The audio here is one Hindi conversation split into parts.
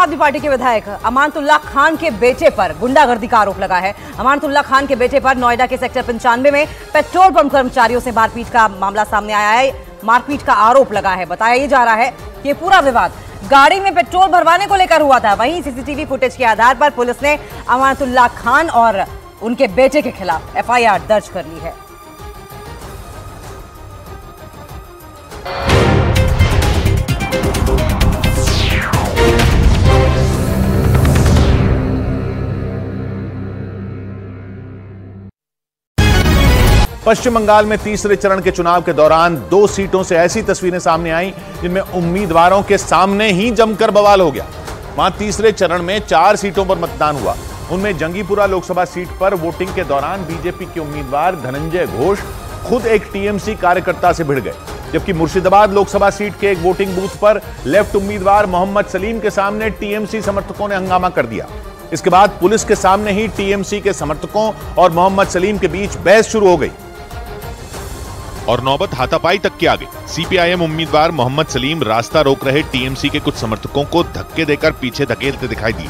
आदमी पार्टी के विधायक अमानतुल्लाह खान के बेटे पर गुंडागर्दी का आरोप लगा है। अमानतुल्लाह खान के बेटे पर नोएडा के सेक्टर 95 में पेट्रोल पंप कर्मचारियों से मारपीट का मामला सामने आया है। मारपीट का आरोप लगा है। बताया ये जा रहा है कि ये पूरा विवाद गाड़ी में पेट्रोल भरवाने को लेकर हुआ था। वहीं सीसीटीवी फुटेज के आधार पर पुलिस ने अमानतुल्लाह खान और उनके बेटे के खिलाफ एफआईआर दर्ज कर ली है। पश्चिम बंगाल में तीसरे चरण के चुनाव के दौरान 2 सीटों से ऐसी तस्वीरें सामने आईं जिनमें उम्मीदवारों के सामने ही जमकर बवाल हो गया। वहां तीसरे चरण में 4 सीटों पर मतदान हुआ। उनमें जंगीपुरा लोकसभा सीट पर वोटिंग के दौरान बीजेपी के उम्मीदवार धनंजय घोष खुद एक टीएमसी कार्यकर्ता से भिड़ गए, जबकि मुर्शिदाबाद लोकसभा सीट के एक वोटिंग बूथ पर लेफ्ट उम्मीदवार मोहम्मद सलीम के सामने टीएमसी समर्थकों ने हंगामा कर दिया। इसके बाद पुलिस के सामने ही टीएमसी के समर्थकों और मोहम्मद सलीम के बीच बहस शुरू हो गई और नौबत हाथापाई तक की आ गई। सीपीआईएम उम्मीदवार मोहम्मद सलीम रास्ता रोक रहे टीएमसी के कुछ समर्थकों को धक्के देकर पीछे धकेलते दिखाई दिए।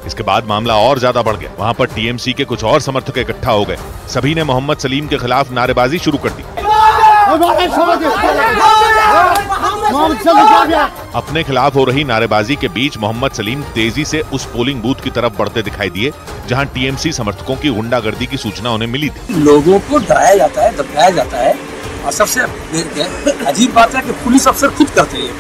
इसके बाद मामला और ज्यादा बढ़ गया। वहां पर टीएमसी के कुछ और समर्थक इकट्ठा हो गए। सभी ने मोहम्मद सलीम के खिलाफ नारेबाजी शुरू कर दी। अपने खिलाफ हो रही नारेबाजी के बीच मोहम्मद सलीम तेजी से उस पोलिंग बूथ की तरफ बढ़ते दिखाई दिए जहां टीएमसी समर्थकों की गुंडागर्दी की सूचना उन्हें मिली थी। लोगों को डराया जाता है, धमकाया जाता है और सबसे अजीब बात है कि पुलिस अफसर खुद करते हैं।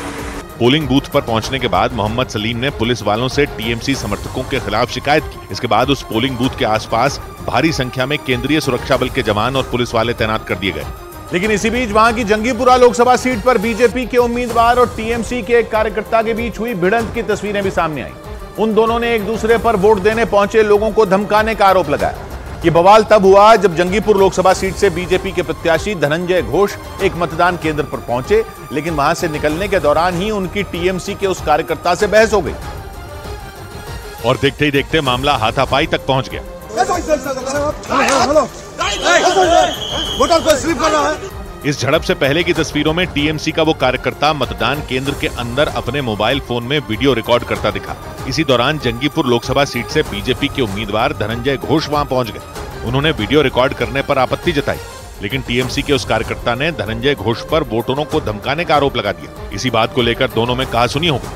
पोलिंग बूथ पर पहुंचने के बाद मोहम्मद सलीम ने पुलिस वालों से टीएमसी समर्थकों के खिलाफ शिकायत की। इसके बाद उस पोलिंग बूथ के आसपास भारी संख्या में केंद्रीय सुरक्षा बल के जवान और पुलिस वाले तैनात कर दिए गए। लेकिन इसी बीच वहां की जंगीपुरा लोकसभा सीट पर बीजेपी के उम्मीदवार और टीएमसी के एक कार्यकर्ता के बीच हुई भिड़ंत की तस्वीरें भी सामने आई। उन दोनों ने एक दूसरे पर वोट देने पहुंचे लोगों को धमकाने का आरोप लगाया। ये बवाल तब हुआ जब जंगीपुर लोकसभा सीट से बीजेपी के प्रत्याशी धनंजय घोष एक मतदान केंद्र पर पहुंचे, लेकिन वहां से निकलने के दौरान ही उनकी टीएमसी के उस कार्यकर्ता से बहस हो गई और देखते ही देखते मामला हाथापाई तक पहुंच गया। इस झड़प से पहले की तस्वीरों में टीएमसी का वो कार्यकर्ता मतदान केंद्र के अंदर अपने मोबाइल फोन में वीडियो रिकॉर्ड करता दिखा। इसी दौरान जंगीपुर लोकसभा सीट से बीजेपी के उम्मीदवार धनंजय घोष वहां पहुंच गए। उन्होंने वीडियो रिकॉर्ड करने पर आपत्ति जताई, लेकिन टीएमसी के उस कार्यकर्ता ने धनंजय घोष पर वोटरों को धमकाने का आरोप लगा दिया। इसी बात को लेकर दोनों में कहासुनी हो गई।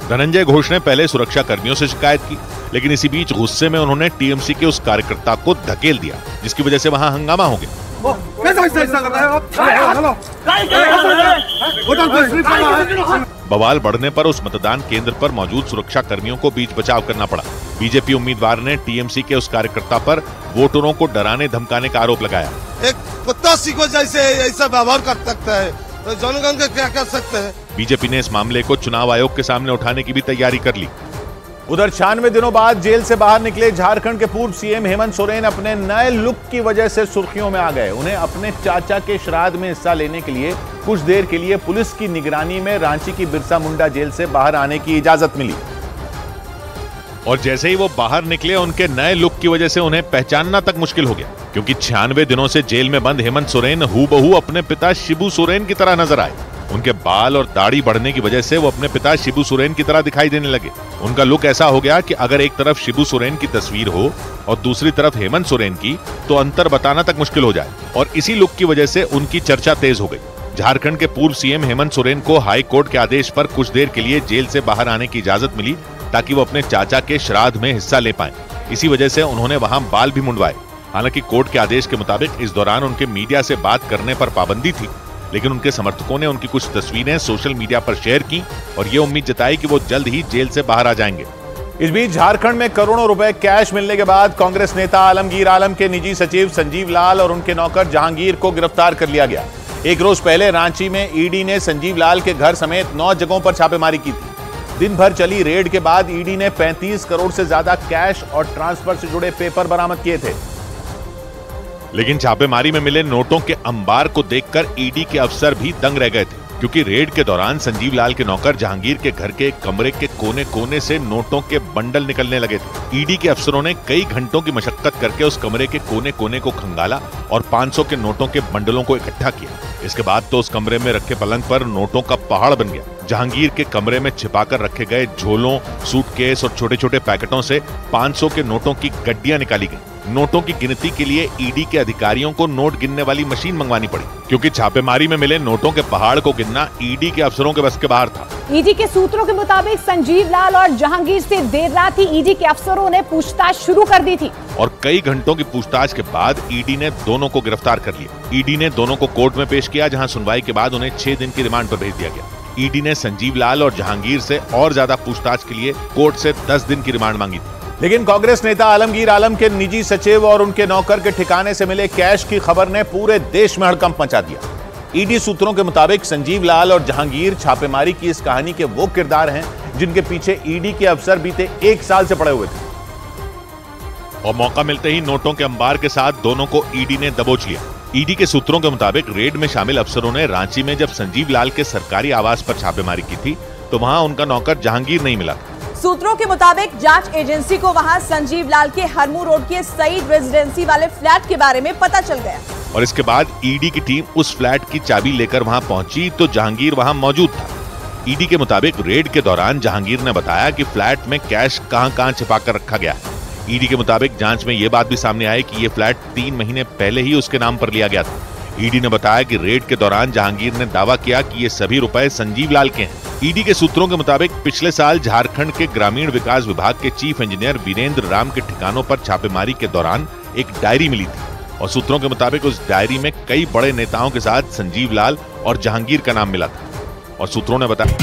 धनंजय घोष ने पहले सुरक्षा कर्मियों से शिकायत की, लेकिन इसी बीच गुस्से में उन्होंने टीएमसी के उस कार्यकर्ता को धकेल दिया, जिसकी वजह से वहां हंगामा हो गया। बवाल बढ़ने पर उस मतदान केंद्र पर मौजूद सुरक्षा कर्मियों को बीच बचाव करना पड़ा। बीजेपी उम्मीदवार ने टीएमसी के उस कार्यकर्ता पर वोटरों को डराने धमकाने का आरोप लगाया। एक कुत्ता सीखो जैसे ऐसा व्यवहार कर सकता है तो जनगण के क्या कर सकते हैं। बीजेपी ने इस मामले को चुनाव आयोग के सामने उठाने की भी तैयारी कर ली। उधर 96 दिनों बाद जेल से बाहर निकले झारखंड के पूर्व सीएम हेमंत सोरेन अपने नए लुक की वजह से सुर्खियों में आ गए। उन्हें अपने चाचा के श्राद्ध में हिस्सा लेने के लिए कुछ देर के लिए पुलिस की निगरानी में रांची की बिरसा मुंडा जेल से बाहर आने की इजाजत मिली और जैसे ही वो बाहर निकले उनके नए लुक की वजह से उन्हें पहचानना तक मुश्किल हो गया, क्योंकि 96 दिनों से जेल में बंद हेमंत सोरेन हूबहू अपने पिता शिबू सोरेन की तरह नजर आए। उनके बाल और दाढ़ी बढ़ने की वजह से वो अपने पिता शिबू सोरेन की तरह दिखाई देने लगे। उनका लुक ऐसा हो गया कि अगर एक तरफ शिबू सोरेन की तस्वीर हो और दूसरी तरफ हेमंत सोरेन की, तो अंतर बताना तक मुश्किल हो जाए। और इसी लुक की वजह से उनकी चर्चा तेज हो गई। झारखंड के पूर्व सीएम हेमंत सोरेन को हाई कोर्ट के आदेश पर कुछ देर के लिए जेल से बाहर आने की इजाजत मिली ताकि वो अपने चाचा के श्राद्ध में हिस्सा ले पाएं। इसी वजह से उन्होंने वहां बाल भी मुंडवाए। हालांकि कोर्ट के आदेश के मुताबिक इस दौरान उनके मीडिया से बात करने पर पाबंदी थी, लेकिन उनके समर्थकों ने उनकी कुछ तस्वीरें सोशल मीडिया पर शेयर की और ये उम्मीद जताई कि वो जल्द ही जेल से बाहर आ जाएंगे। इस बीच झारखंड में करोड़ों रुपए कैश मिलने के बाद कांग्रेस नेता आलमगीर आलम के निजी सचिव संजीव लाल और उनके नौकर जहांगीर को गिरफ्तार कर लिया गया। एक रोज पहले रांची में ईडी ने संजीव लाल के घर समेत 9 जगहों पर छापेमारी की थी। दिन भर चली रेड के बाद ईडी ने 35 करोड़ से ज्यादा कैश और ट्रांसफर से जुड़े पेपर बरामद किए थे। लेकिन छापेमारी में मिले नोटों के अंबार को देखकर ईडी के अफसर भी दंग रह गए थे। क्योंकि रेड के दौरान संजीव लाल के नौकर जहांगीर के घर के एक कमरे के कोने कोने से नोटों के बंडल निकलने लगे थे। ईडी के अफसरों ने कई घंटों की मशक्कत करके उस कमरे के कोने कोने को खंगाला और 500 के नोटों के बंडलों को इकट्ठा किया। इसके बाद तो उस कमरे में रखे पलंग पर नोटों का पहाड़ बन गया। जहांगीर के कमरे में छिपाकर रखे गए झोलों, सूटकेस और छोटे छोटे पैकेटों से 500 के नोटों की गड्डियां निकाली गई। नोटों की गिनती के लिए ईडी के अधिकारियों को नोट गिनने वाली मशीन मंगवानी पड़ी, क्योंकि छापेमारी में मिले नोटों के पहाड़ को गिनना ईडी के अफसरों के बस के बाहर था। ईडी के सूत्रों के मुताबिक संजीव लाल और जहांगीर से देर रात ही ईडी के अफसरों ने पूछताछ शुरू कर दी थी और कई घंटों की पूछताछ के बाद ईडी ने दोनों को गिरफ्तार कर लिया। ईडी ने दोनों को कोर्ट में पेश किया, जहां सुनवाई के बाद उन्हें 6 दिन की रिमांड पर भेज दिया गया। ईडी ने संजीव लाल और जहांगीर से और ज्यादा पूछताछ के लिए कोर्ट से 10 दिन की रिमांड मांगी थी। लेकिन कांग्रेस नेता आलमगीर आलम के निजी सचिव और उनके नौकर के ठिकाने से मिले कैश की खबर ने पूरे देश में हड़कंप मचा दिया। ईडी सूत्रों के मुताबिक संजीव लाल और जहांगीर छापेमारी की इस कहानी के वो किरदार हैं जिनके पीछे ईडी के अफसर बीते 1 साल से पड़े हुए थे और मौका मिलते ही नोटों के अंबार के साथ दोनों को ईडी ने दबोच लिया। ईडी के सूत्रों के मुताबिक रेड में शामिल अफसरों ने रांची में जब संजीव लाल के सरकारी आवास पर छापेमारी की थी तो वहां उनका नौकर जहांगीर नहीं मिला। सूत्रों के मुताबिक जांच एजेंसी को वहां संजीव लाल के हरमू रोड के सईद रेजिडेंसी वाले फ्लैट के बारे में पता चल गया और इसके बाद ईडी की टीम उस फ्लैट की चाबी लेकर वहां पहुंची तो जहांगीर वहां मौजूद था। ईडी के मुताबिक रेड के दौरान जहांगीर ने बताया कि फ्लैट में कैश कहां-कहां छिपा कर रखा गया है। ईडी के मुताबिक जांच में यह बात भी सामने आई कि यह फ्लैट 3 महीने पहले ही उसके नाम पर लिया गया था। ईडी ने बताया कि रेड के दौरान जहांगीर ने दावा किया कि ये सभी रुपए संजीव लाल के हैं। ईडी के सूत्रों के मुताबिक पिछले साल झारखंड के ग्रामीण विकास विभाग के चीफ इंजीनियर वीरेंद्र राम के ठिकानों पर छापेमारी के दौरान एक डायरी मिली थी और सूत्रों के मुताबिक उस डायरी में कई बड़े नेताओं के साथ संजीव लाल और जहांगीर का नाम मिला था और सूत्रों ने बताया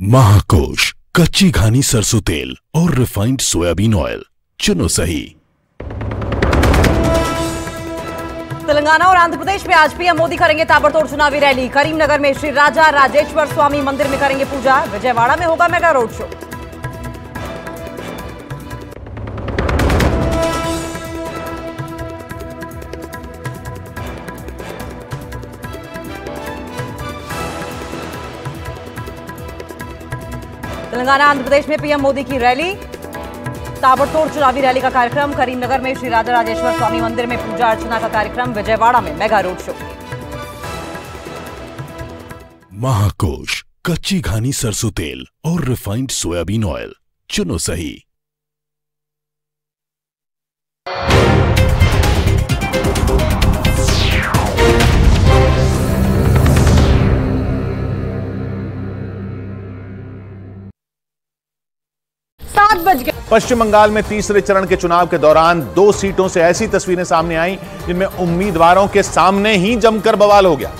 महाकोश कच्ची घानी सरसों तेल और रिफाइंड सोयाबीन ऑयल चुनो सही। तेलंगाना और आंध्र प्रदेश में आज पीएम मोदी करेंगे ताबड़तोड़ चुनावी रैली। करीमनगर में श्री राजा राजेश्वर स्वामी मंदिर में करेंगे पूजा। विजयवाड़ा में होगा mega road show. Telangana Andhra Pradesh में पीएम मोदी की रैली, ताबड़तोड़ चुनावी रैली का कार्यक्रम। करीमनगर में श्री राजा राजेश्वर स्वामी मंदिर में पूजा अर्चना का कार्यक्रम। विजयवाड़ा में मेगा रोड शो। महाकोश कच्ची घानी सरसों तेल और रिफाइंड सोयाबीन ऑयल चुनो सही। पश्चिम बंगाल में तीसरे चरण के चुनाव के दौरान 2 सीटों से ऐसी तस्वीरें सामने आई जिनमें उम्मीदवारों के सामने ही जमकर बवाल हो गया।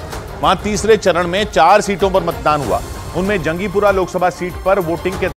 वहां तीसरे चरण में 4 सीटों पर मतदान हुआ। उनमें जंगीपुरा लोकसभा सीट पर वोटिंग के